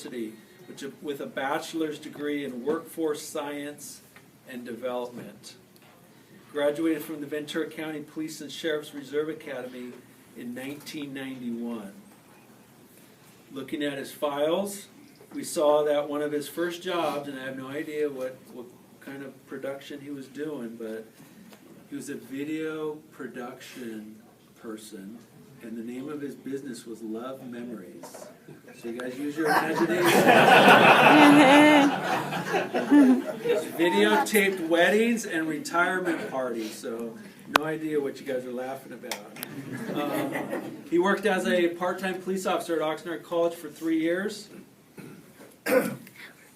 University, with a bachelor's degree in workforce science and development. Graduated from the Ventura County Police and Sheriff's Reserve Academy in 1991. Looking at his files, we saw that one of his first jobs, and I have no idea what kind of production he was doing, but he was a video production person, and the name of his business was Love Memories. So you guys use your imagination. Videotaped weddings and retirement parties, so no idea what you guys are laughing about. He worked as a part-time police officer at Oxnard College for 3 years.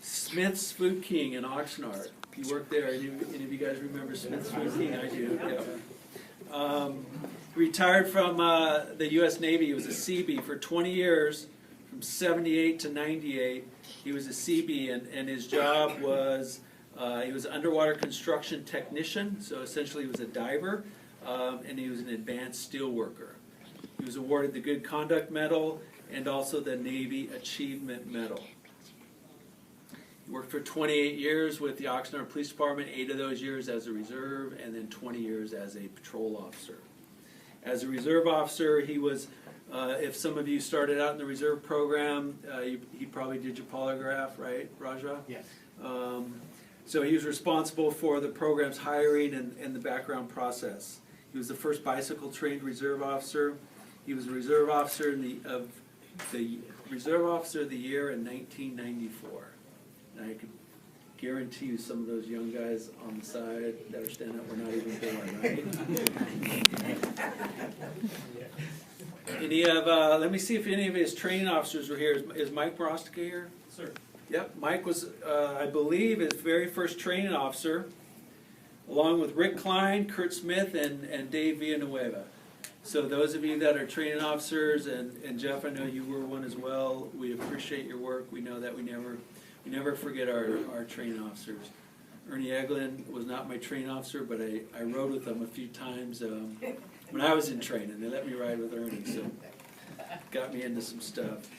Smith's Food King in Oxnard. He worked there. Any of you guys remember Smith's Food King? I do. Yeah. Retired from the U.S. Navy. He was a Seabee for 20 years, from 78 to 98. He was a Seabee, and his job was he was an underwater construction technician. So essentially, he was a diver, and he was an advanced steel worker. He was awarded the Good Conduct Medal and also the Navy Achievement Medal. He worked for 28 years with the Oxnard Police Department, 8 of those years as a reserve, and then 20 years as a patrol officer. As a reserve officer, he was, if some of you started out in the reserve program, he probably did your polygraph, right, Raja? Yes. So he was responsible for the program's hiring and the background process. He was the first bicycle-trained reserve officer. He was a reserve officer of the Reserve Officer of the Year in 1994. And I can guarantee you some of those young guys on the side that are standing up were not even born, right? Any of, let me see if any of his training officers were here. Is Mike Morostica here? Sir. Yep, Mike was, I believe, his very first training officer, along with Rick Klein, Kurt Smith, and Dave Villanueva. So those of you that are training officers, and Jeff, I know you were one as well, we appreciate your work. We know that we never forget our training officers. Ernie Eglin was not my training officer, but I rode with him a few times when I was in training. They let me ride with Ernie, so got me into some stuff.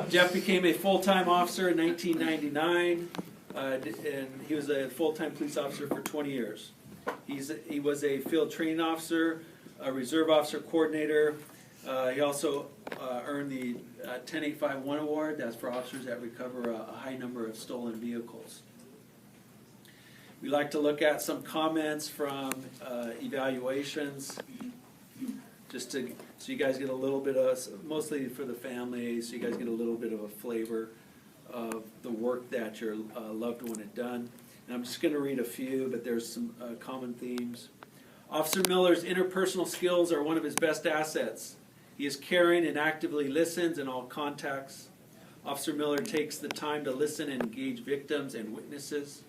Jeff became a full-time officer in 1999, and he was a full-time police officer for 20 years. He was a field training officer, a reserve officer coordinator. He also earned the 10851 award. That's for officers that recover a high number of stolen vehicles. We like to look at some comments from evaluations, just so you guys get a little bit of, mostly for the family, so you guys get a little bit of a flavor of the work that your loved one had done. And I'm just going to read a few, but there's some common themes. Officer Miller's interpersonal skills are one of his best assets. He is caring and actively listens in all contexts. Officer Miller takes the time to listen and engage victims and witnesses.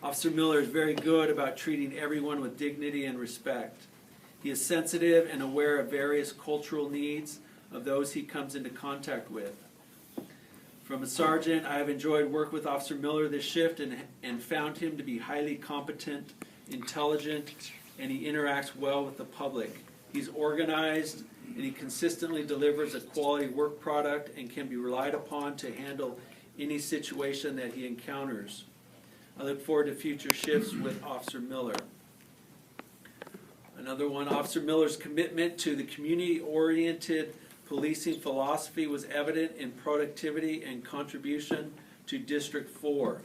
Officer Miller is very good about treating everyone with dignity and respect. He is sensitive and aware of various cultural needs of those he comes into contact with. From a sergeant, I have enjoyed work with Officer Miller this shift and found him to be highly competent, intelligent, and he interacts well with the public. He's organized, and he consistently delivers a quality work product and can be relied upon to handle any situation that he encounters. I look forward to future shifts with Officer Miller. Another one, Officer Miller's commitment to the community-oriented policing philosophy was evident in productivity and contribution to District 4.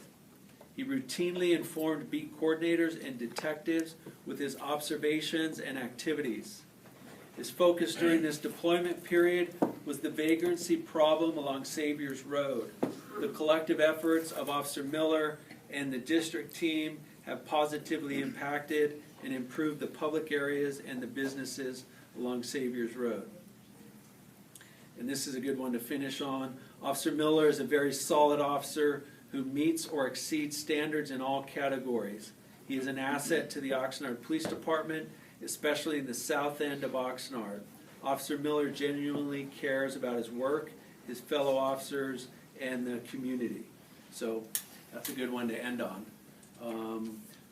He routinely informed beat coordinators and detectives with his observations and activities. His focus during this deployment period was the vagrancy problem along Saviors Road. The collective efforts of Officer Miller and the district team have positively impacted and improved the public areas and the businesses along Saviors Road. And this is a good one to finish on. Officer Miller is a very solid officer who meets or exceeds standards in all categories. He is an asset to the Oxnard Police Department, especially in the south end of Oxnard. Officer Miller genuinely cares about his work, his fellow officers, and the community. So that's a good one to end on.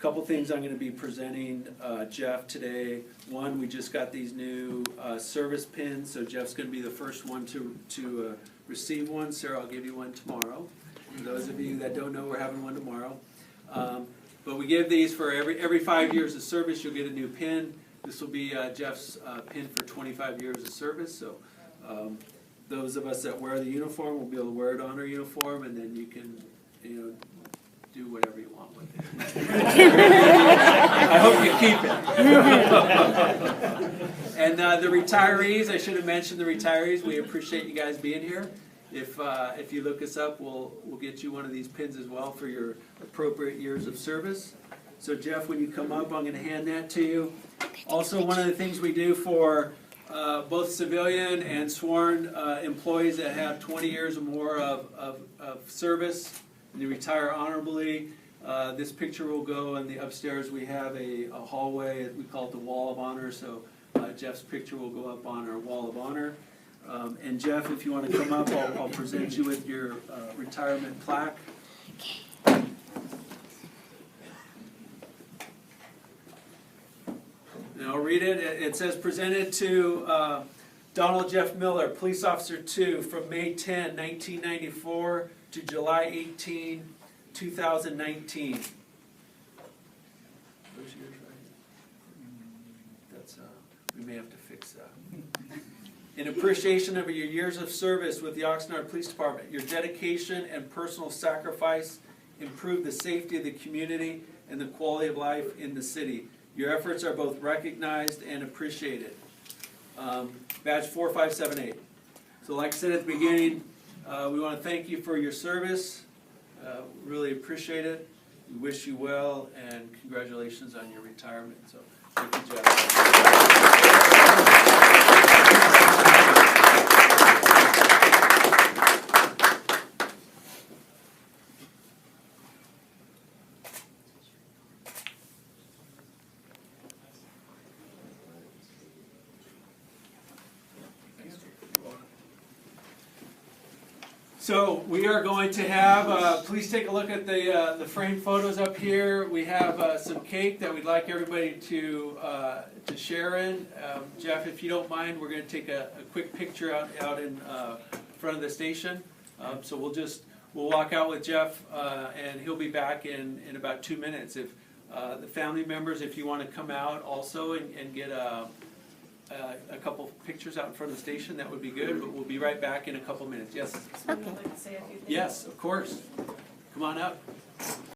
Couple things I'm gonna be presenting Jeff today. One, we just got these new service pins, so Jeff's gonna be the first one to receive one. Sarah, I'll give you one tomorrow. For those of you that don't know, we're having one tomorrow. But we give these for every 5 years of service, you'll get a new pin. This will be Jeff's pin for 25 years of service, so those of us that wear the uniform will be able to wear it on our uniform, and then you can, do whatever you want with it. I hope you keep it. And the retirees, I should have mentioned the retirees. We appreciate you guys being here. If you look us up, we'll get you one of these pins as well for your appropriate years of service. So Jeff, when you come up, I'm going to hand that to you. Also, one of the things we do for both civilian and sworn employees that have 20 years or more of service, and they retire honorably, this picture will go in the upstairs. We have a hallway, we call it the Wall of Honor, so Jeff's picture will go up on our Wall of Honor. And Jeff, if you want to come up, I'll present you with your retirement plaque. And I'll read it. It says, presented to Donald Jeff Miller, Police Officer 2, from May 10, 1994 to July 18, 2019. Those yours, right? That's, we may have to fix that. In appreciation of your years of service with the Oxnard Police Department, your dedication and personal sacrifice improved the safety of the community and the quality of life in the city. Your efforts are both recognized and appreciated. Badge 4578. So like I said at the beginning, we want to thank you for your service. Really appreciate it. We wish you well, and congratulations on your retirement. So thank you, Jeff. So we are going to have, please take a look at the framed photos up here. We have some cake that we'd like everybody to share in. Jeff, if you don't mind, we're going to take a quick picture out in front of the station. So we'll walk out with Jeff, and he'll be back in about 2 minutes. If the family members, if you want to come out also and get a couple pictures out in front of the station, that would be good, but we'll be right back in a couple minutes. Yes? Okay. I'd like to say a few things. Yes, of course. Come on up.